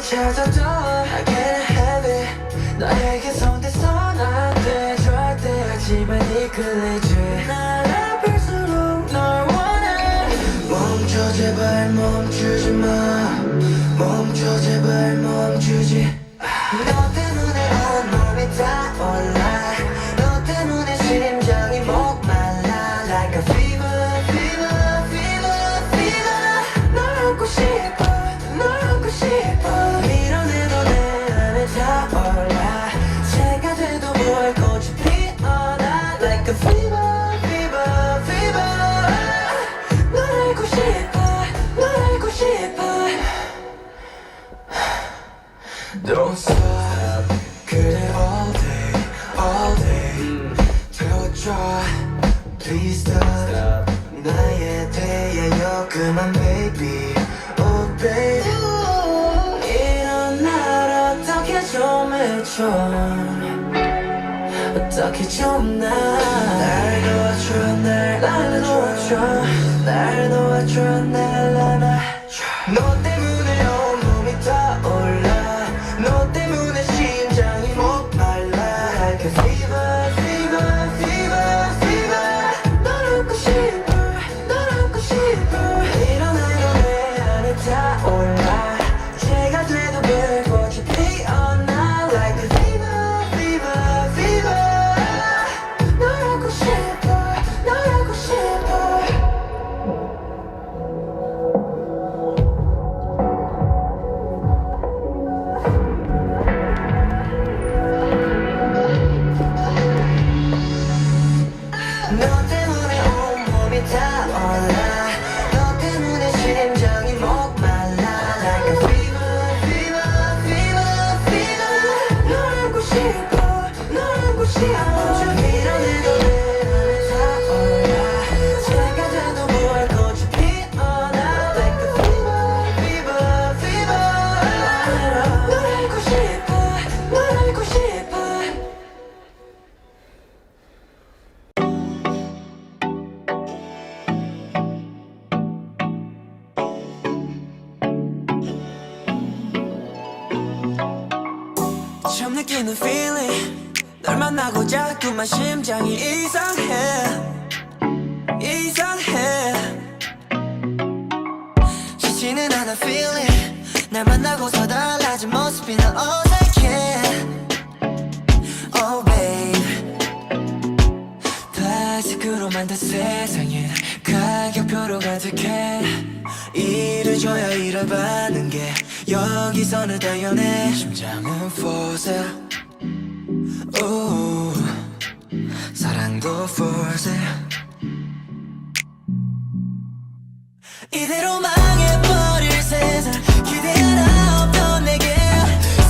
찾아도 I can't have it 너에게 손대선 안돼 절대 하지만 이끌리지 날 아플수록 널 원해 멈춰 제발 멈추지 마 멈춰 제발 멈추지 너 때문에 온몸이 타올라 너 때문에 심장이 목말라 Like a fever, fever, fever, fever 널 안고 싶어 널 안고 싶어 밀어내도 내 안에 타올라 새가 돼도 뭘 꽃이 피어나 Like a fever, fever, fever 널 알고 싶어 널 알고 싶어 Don't stop 그래 all day 태워줘 Please stop 나에 대하여 그만 baby Oh baby 이런 날 어떻게 좀 해줘 어떻게 좀 날 도와줘 날 도와줘 날 도와줘 날 안아줘 너 때문에 온몸이 타올라 너 때문에 심장이 목말라 Like a fever, fever, fever, fever 널 안고 싶어 널 안고 싶어 일어나도 내 안에 타올라 새가 돼도 별꽃이 피어나 Like a fever, fever, fever 널 안고 싶어 널 안고 싶어 너 때문에 온몸이 타올라 너 때문에 심장이 목말라 Like a fever, fever, fever, fever 널 안고 싶어 널 안고 싶어 밀어내도 내 안에 타올라 새가 돼도 뭘 꽃이 피어나 Like a fever, fever, fever 널 알고 싶어 널 알고 싶어 처음 느끼는 feeling 널 만나고 자꾸만 심장이 이상해 이상해 쉽지는 않아 feeling 날 만나고서 달라진 모습이 난 어색해 Oh babe 플라스틱으로 만든 세상에 가격표로 가득해 일을 줘야 일을 받는 게 여기서는 당연해 심장은 for sale 오, 사랑도 for sale 이대로 망해버릴 세상 기대 하나 없던 내게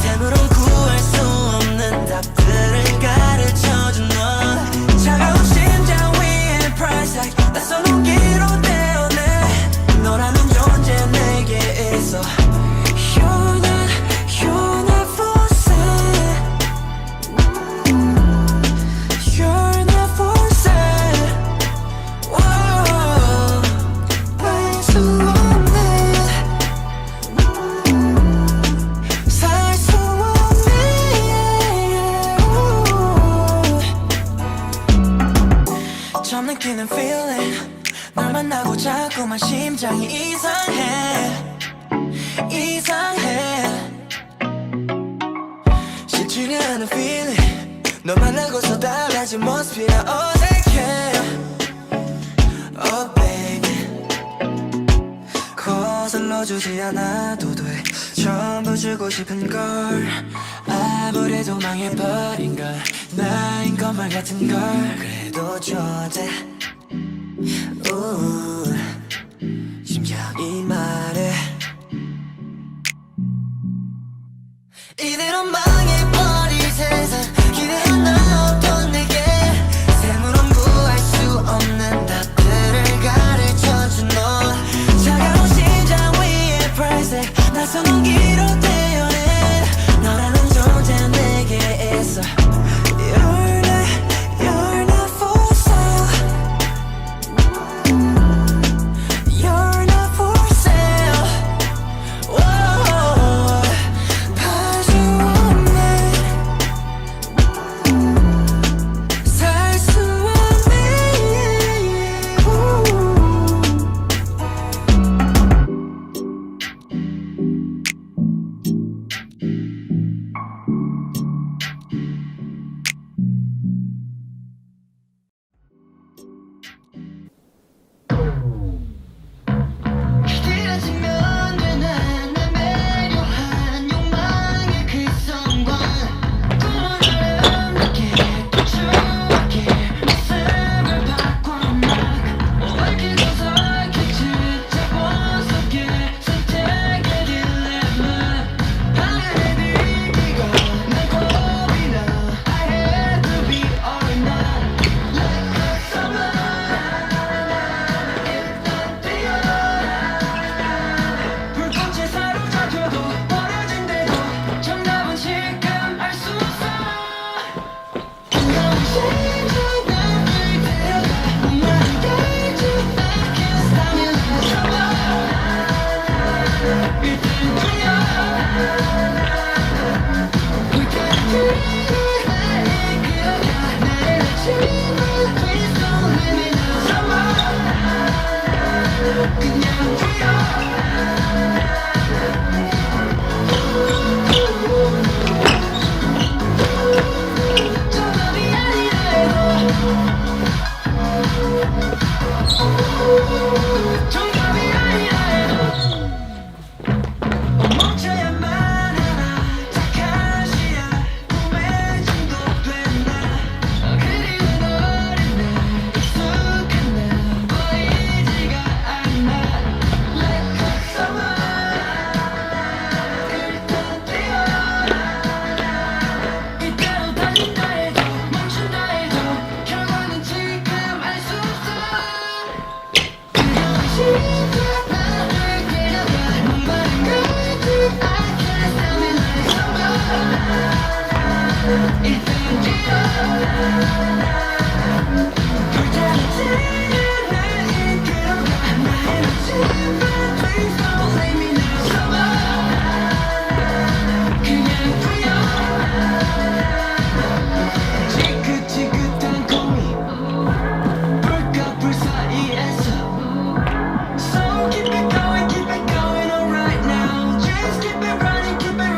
삶으론 구할 수 없는 답들을 가르쳐준 너 차가운 심장 위에 price tag 낯선 온기로 떼어내 너라는 존재 내게 있어 You're not for sale You're not for sale Whoa 알 수 없네 살 수 없네 처음 느끼는 feeling 널 만나고 자꾸만 심장이 이상해 이상해 쉽지는 않은 feeling 너 만나고서 달라진 모습이라 어색해 Oh baby 거슬러주지 않아도 돼 전부 주고 싶은 걸 아무래도 망해버린 걸 나인 것만 같은 걸 그래도 좋대 심장이 말해 이대로 망해버릴 세상 기대 하나 없던 내게 삶으론 구할 수 없는 답들을 가르쳐준 너 차가운 심장 위에 price tag 낯선 온기로 떼어낸 너라는 존재 내게 있어 You're not for sale You're not for sale Whoa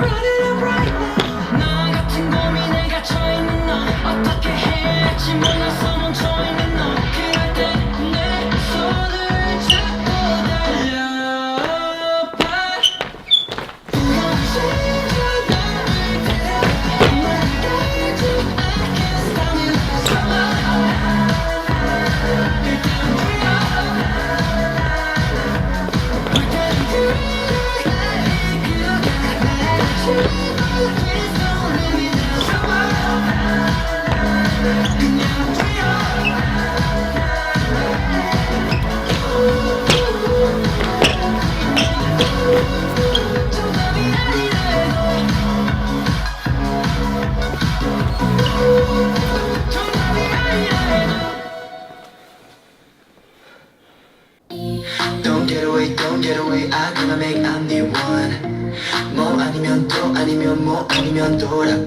run it up right now. 나 같은 고민에 갇혀있는 너 어떻게 해야 할지 몰라서 멈춰있는 너 그럴 때 내 손을 잡고 달려봐. 부러진 나를 데려가 나까지 I can't stop you. Don't get away, I gonna make I'm the one. 뭐 아니면 또 아니면 뭐 아니면 또라고.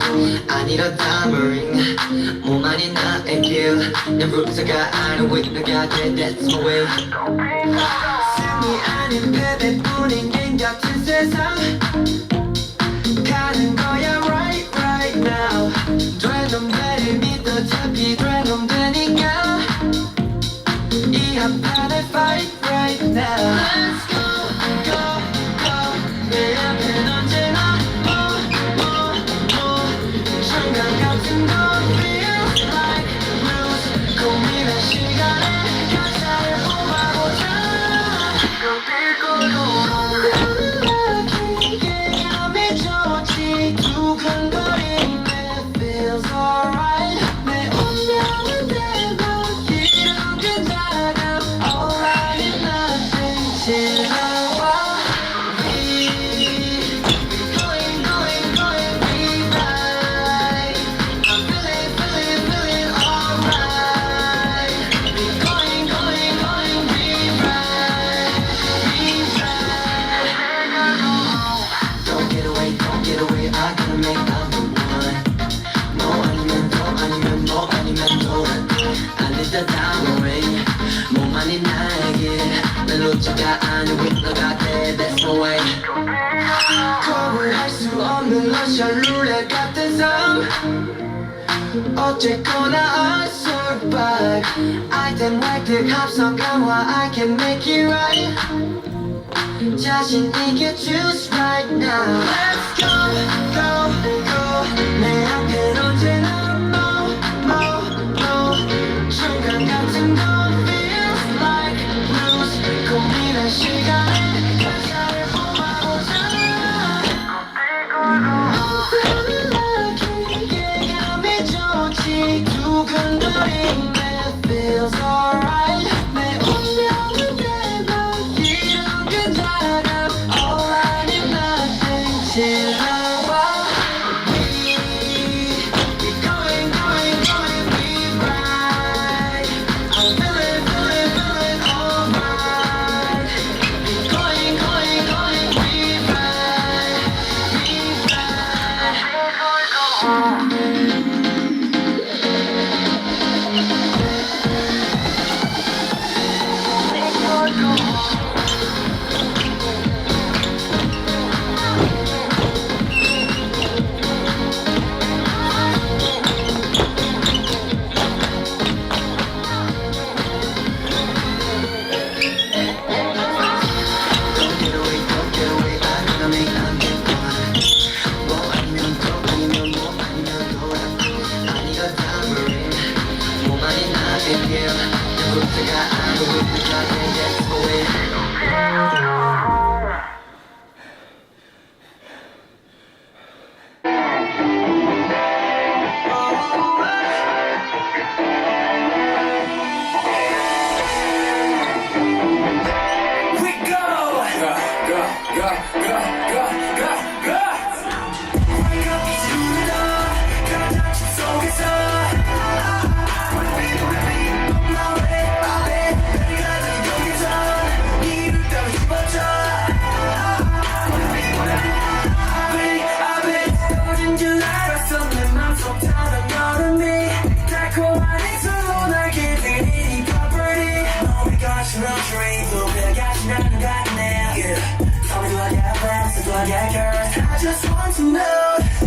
I need a diamond 뭐만이 나의 길. 내 루트가 아는 위너가 돼, that's my way. 승리 아닌 패배뿐인 게임 같은 세상 가는 거야 right now. 돼 놈들을 믿어 잡히 돼 놈되니까 이 한판에 fight right now. Let's go, go, go. 내 앞엔 언제나 순간 같은 건 feels like blues. 고민한 시간에 가사를 뽑아보자. 길게 감이 좋지 두근거리네 feels alright. 내 운명은 내가 이런 그자가 all I need nothing 지나와. We going right. I'm feeling alright. We going right. Don't get away, I gotta make I'm the one. 뭐 아니면 또 아니면 뭐 아니면 또라고. I need the diamond ring 뭐만이 나에게 내 루트가 아닌 위너가 돼, that's my way. 거부할 수 없는 러시안 룰렛 같은 삶 어쨌거나 I survive. 아이템 획득 합성 강화 I can make it right. 자신 있게 choose right now. Let's go, go, go. 내 앞엔 언제나 순간 같은 건 feels like blues. 고민한 시간에 가사를 뽑아보자. 길게 감이 좋지 두근거리네 feels alright. 내 운명은 내가 이런 그자가 all I need nothing till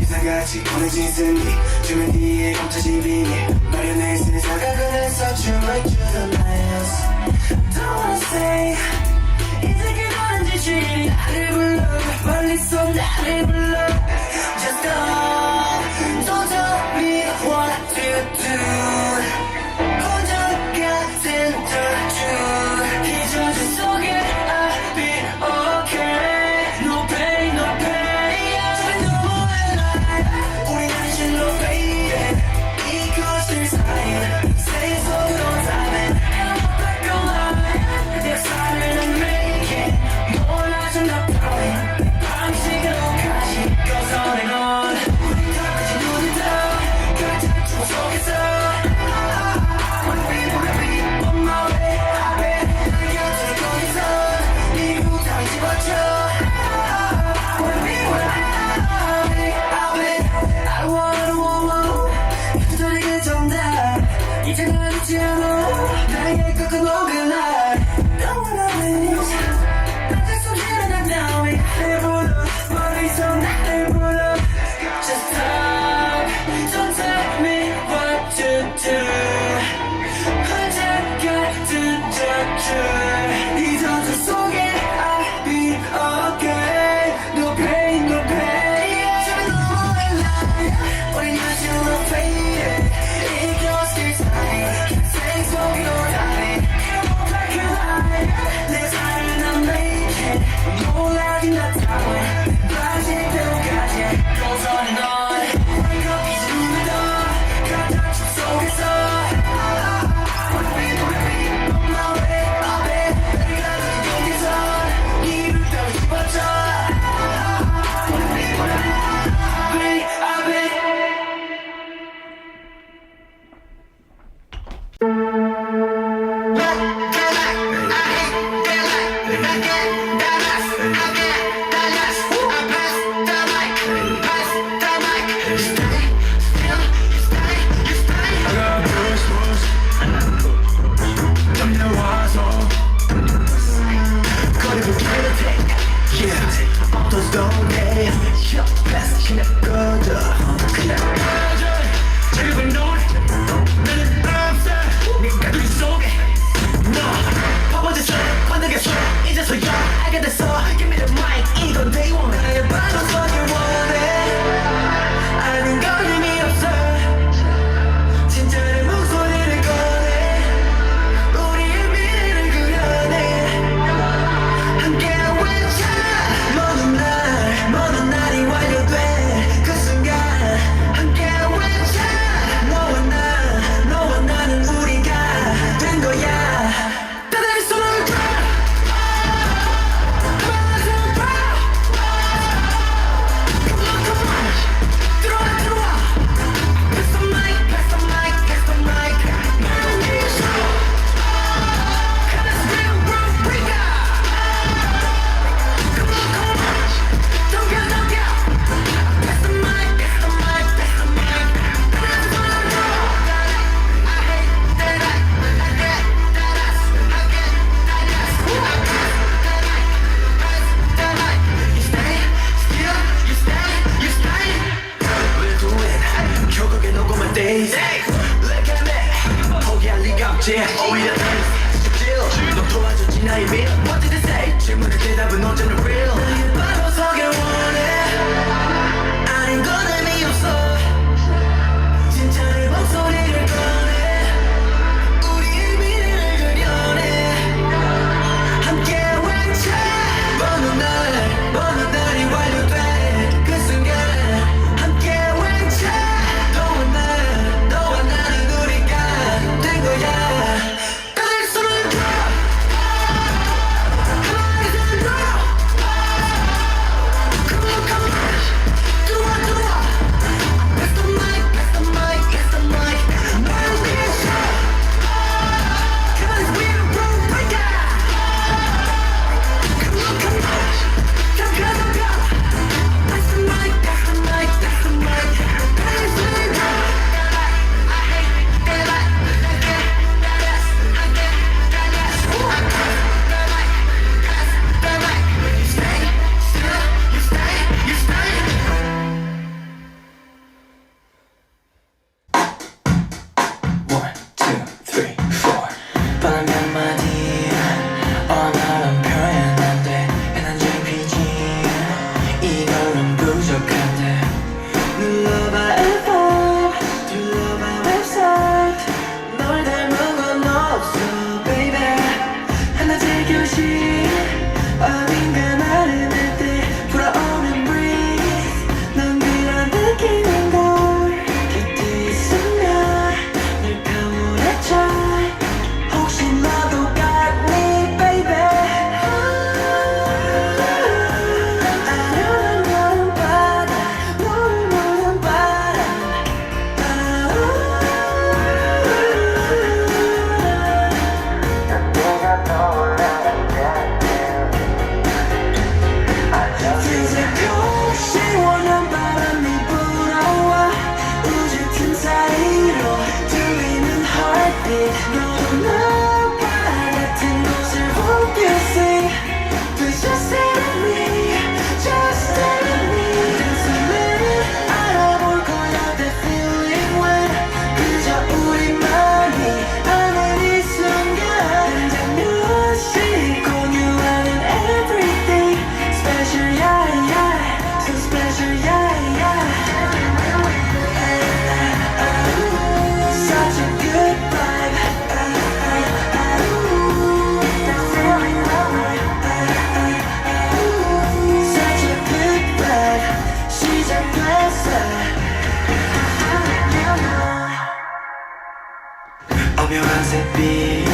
이상같이 보내진 승리 주면 뒤에 멈춰진 비밀 마련해진 사각은에서 춤을 추던 나였어 Don't wanna say 이제 그런 짓이 나를 불러 멀리서 나를 불러 Just don't tell me what to do 혼자 같은 저주 이 저주 속에 I'll be okay No pain no pain 저기 너무해 날 우린 아니지 no pain 이것을 사이 세속으로 담은 black or white 내 역사를 난 make it 몰라준 다 power 방식으로 가지 Goes on and on 우린 다 그지 눈을 떠 가장 추억 속에서 이제 난 잊지 않아 나의 끝은 오그날 Don't wanna lose 나의 손질은 난 다음에 나를 불러 머리서 나를 불러 Just stop Don't tell me what to do 혼자 같은 저주 이 저주 속에 I'll be okay No pain no pain 저기 너무해 날 우린 다시 no pain 이것을 사이 생속으로 다니 black and white 내 삶을 난 make it 몰라진 나 타워 방식대로 가지 Goes on and on 이제 눈을 떠 가장 추억 속에서 오히려 넌 도와줬지 나의 믿음 What did they say? 질문의 대답은 언제나 real 나의 바로 서길 원해 아닌 건 의미 없어 진짜 내 목소리를 꺼내 우리의 미래를 그려내 함께 외쳐 먼 날이 완료돼 그 순간 함께 외쳐 너와 나는 우리가 된 거야 다들 손을 들어 가만히 손을 들어 오묘한 샛빛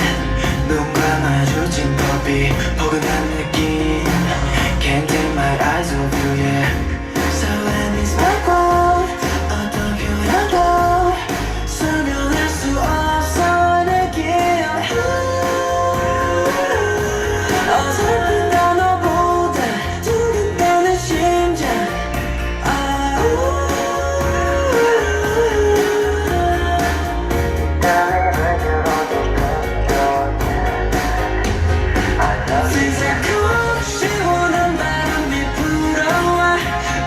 눈과 마주친 법이 포근한 느낌 Can't take my eyes off you yeah So let me spark out 어떤 표현도 설명할 수 없어 느낌 어설픈 단어보다 두근대는 심장 세상 시원한 바람이 불어와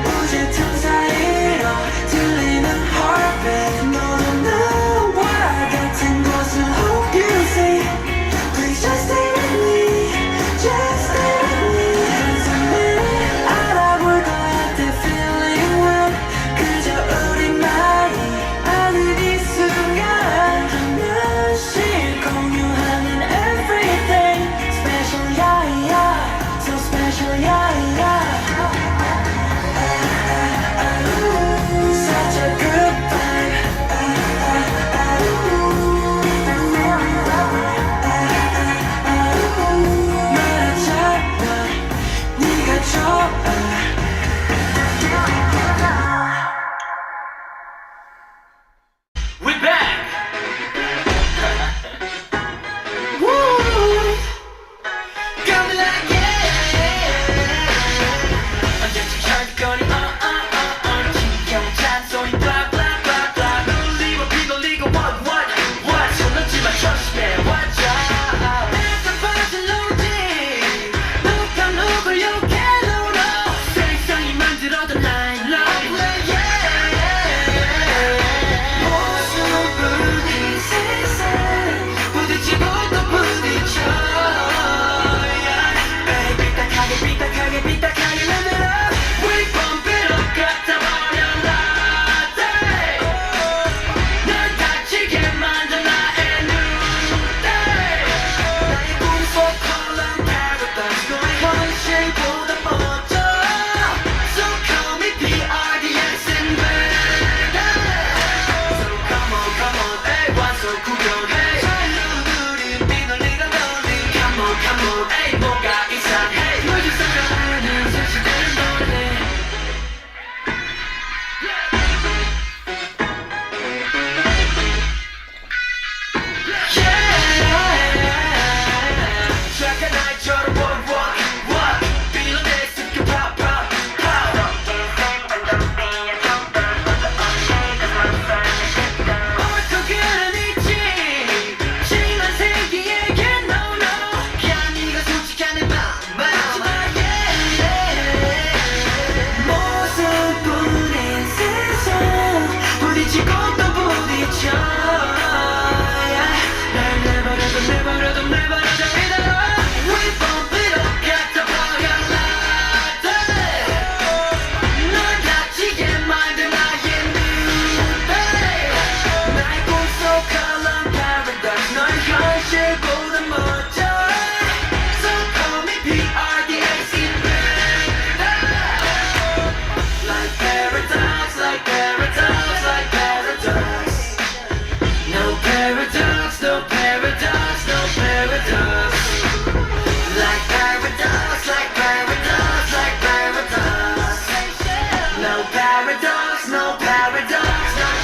우주 틈 사이로 들리는 heartbeat 너는 나와 같은 곳을 hope you see Please just stay with me Just stay with me 한숨에 알아볼 거야 that feeling when 그저 우리만이 아는 이 순간 한 명씩 공유하는 everything Special yeah yeah So special yeah yeah Such a good vibe 말하잖아 네가 좋아 We're back! Woo Got me like yeah 언제쯤 철거리 지겨운 잔소리 blah blah blah blah 놀리고 비놀리고 what 손 놓지마 조심해 watch out 내가 빠진 로지 누가 누굴 욕해도 너 세상이 만들어둔 line 모습은 이 세상 부딪히고 또 부딪혀 삐딱하게 live it up We bump it up 갖다 버려라 널 다치게 만든 나의 눈 나의 꿈속 컬러 paradise 너의 현실보다 멋져 So call me PRDX in bed So come on 에이 와서 구경해 자유들이 비널리가 널리 Come on 에이 뭐가 이상해 요즘 생각하는 사실들은 너네 착한 아이처럼 what 빌런 내 습격 pop 얼토그는 있지 지난 세기에게 no no 그냥 네가 솔직한 내 마음 모습뿐인 세상 부딪히고 또 부딪혀 날 내버려둬 이대로 We bump it up 갖다 버려라 널 다치게 만든 나의 눈 나의 꿈속 컬러 paradise 널 현실보다 멋져 So call me PRDX in bed Like paradox Like paradox No paradox No paradox Like paradox Like paradox No paradox No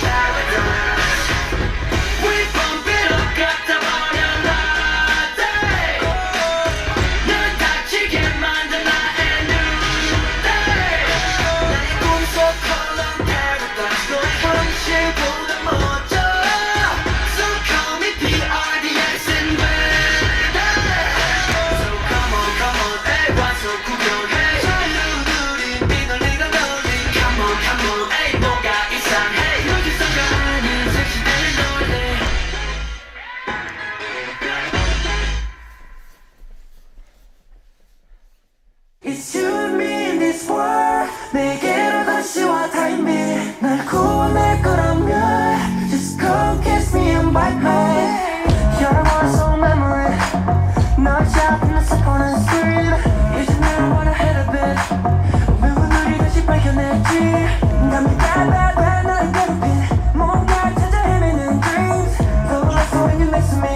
paradox We bump it up 갖다 버려라 널 다치게 만든 나의 눈 나의 꿈속 컬러 paradise 너의 현실보다 멋져 So call me PRDX in bed So come on 에이 와서 구경해 자유들이 비널리가 널리 Come on 에이 뭐가 이상해 요즘 생각하는 색시들은 너네 It's you and me in this world 내게로 다시 와 타임이 날 구원할 거라면 Just come kiss me and bite me You're the one so memory 널 잡은 내 사건은 stream 이제 날 wanna hit a bit 누군 우리 다시 발견했지 남들 다 나를 괴롭힌 뭔가 찾아 헤매는 dreams Though I'm so in you next to me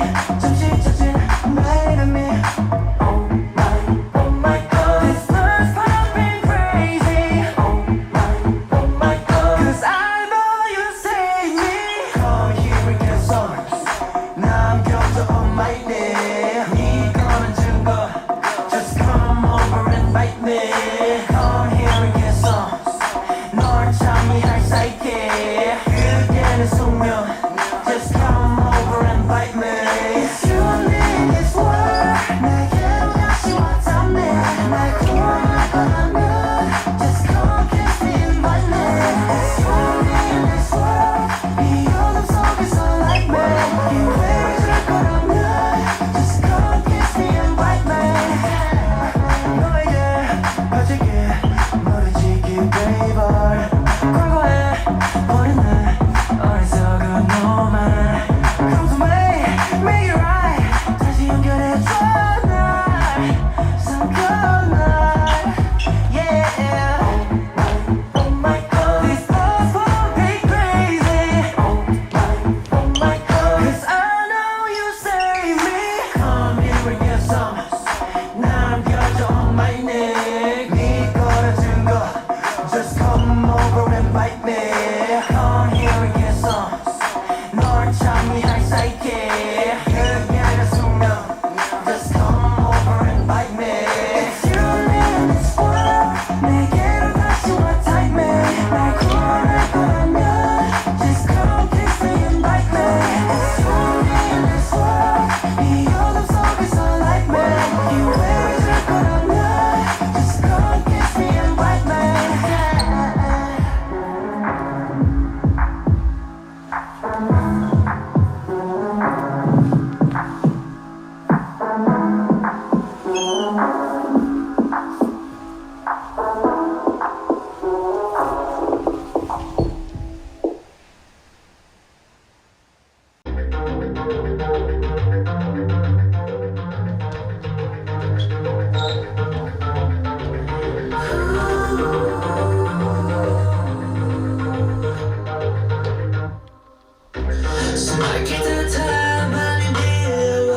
밝힐 듯한 맘이 밀려와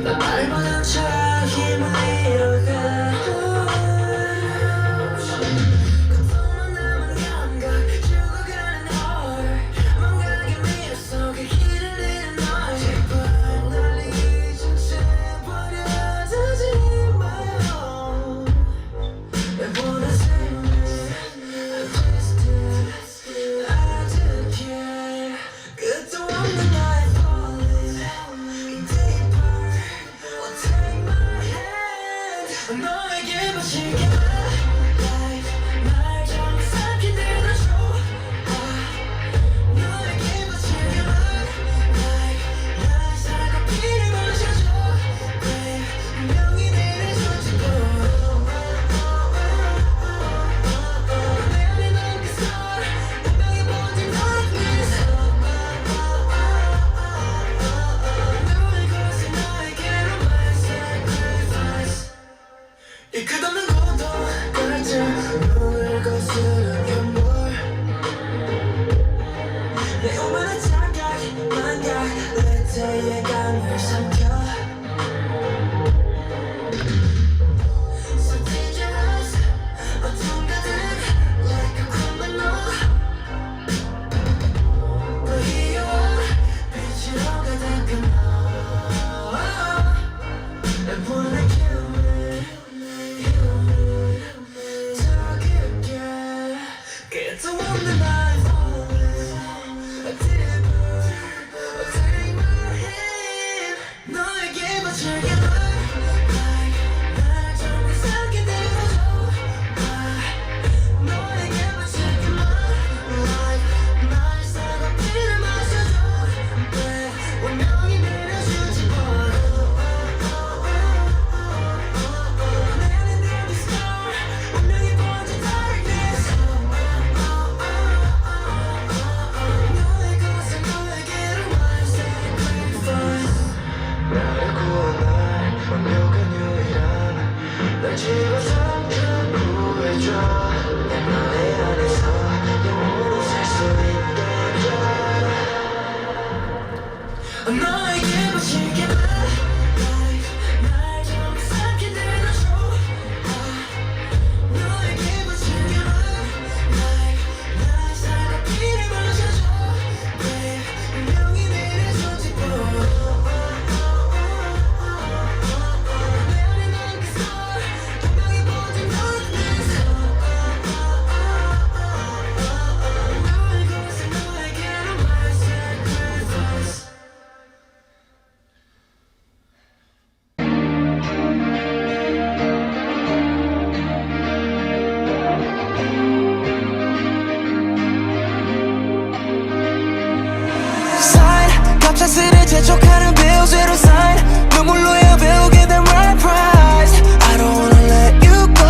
난 말 못한 척 힘을 잃어가 고통만 남은 감각 죽어가는 홀 멍하게 미로 속에 길을 잃은 널 제발 날 잊은 채 버려두지 마요 내 원하는 I'm twisted 어떻게 끝도 없는 나의 falling deeper Oh take my hand 너에게 바칠게 Life 날 정말 삼킨 대로 줘 너에게 바칠게 Life 날 살아가 피를 마셔줘 Babe 분명히 내를 손잡고 내 안에 넌 그 star 운명이 번진 darkness 눈을 거슬 너에게로 my sacrifice 이 끝없는 고통 갈증 눈을 거스른 현물 내 오만한 착각 망각 내 태의 강을 삼켜 So dangerous 어둠 가득 like a criminal 불희와 빛으로 가득한 너 원래 kill me 더 깊게 끝도 없는 나의 falling deeper take my hand 너에게 바칠게 Like 날 정말 삼킨 대로 줘 너에게 바칠게 Like 날 살아 피를 마셔줘 왜 운명이 내려주지 내 안에 넌 그 star 운명이 번진 darkness 너의 것을 너에게로 my sacrifice 나를 구원할 완벽한 유일함 날 집어삼켜 구해줘 내 맘의 안에서 영원히 살 수 있게 해줘 너에게 바칠게 Life 날 정말 삼킨 대로 줘 너에게 바칠게 Life 날 살아가 피를 마셔줘 Babe 분명히 내를 손잡고 내 안에 넌 그 star 운명이 번진 darkness 눈을 거슬 너에게로 my sacrifice Sign 갑작스레 재촉하는 bills 위로 sign 눈물로야 배우게 된 right price I don't wanna let you go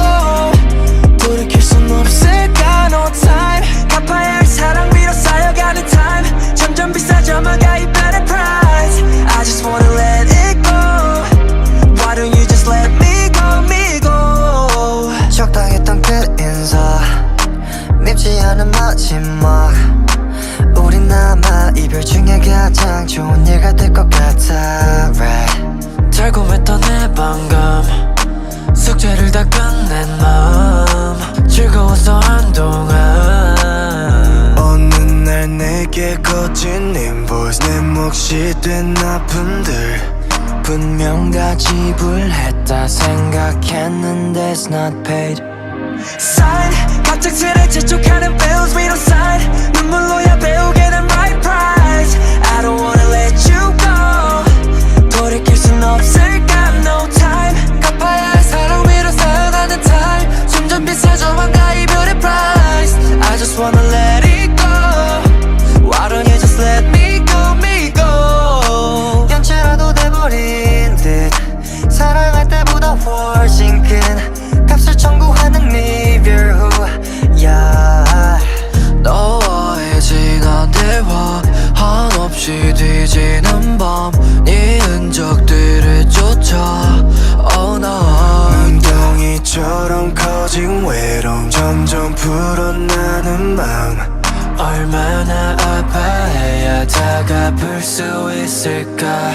돌이킬 순 없을까 no time 갚아야 할 사랑 위로 쌓여가는 time 점점 비싸져만가 이 better price I just wanna let it go Why don't you just let me go me go 적당했던 그 인사 밉지 않은 마지막 우린 아마 이별 중에 가장 좋은 예가 될 것 같아 right. 달콤했던 내 방금 숙제를 다 끝낸 마음 즐거웠어 한동안 어느 날 내게 거친 invoice 내 몫이 된 아픔들 분명 다 지불했다 생각했는데 it's not paid Sign 갑작스레 재촉하는 bills 위로 sign 눈물로야 배우게 된 right price I don't wanna let you go 돌이킬 순 없을까 no time 갚아야 할 사랑 위로 쌓여가는 time 점점 비싸져만가 이별의 price I just wanna let it go Why don't you just let me go me go 연체라도 돼버린 듯 사랑할 때보다 훨씬 큰 값을 청구하는 이별 후 yeah. 너와의 지난 대화 한없이 뒤지는 밤 네 흔적들을 쫓아 Oh no 눈덩이처럼 커진 외로움 점점 불어나는 마음 얼마나 아파해야 다가볼 수 있을까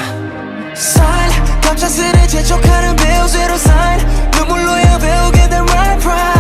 Sign 갑작스레 재촉하는 배우 제로 sign 눈물로야 배우게 된 right pride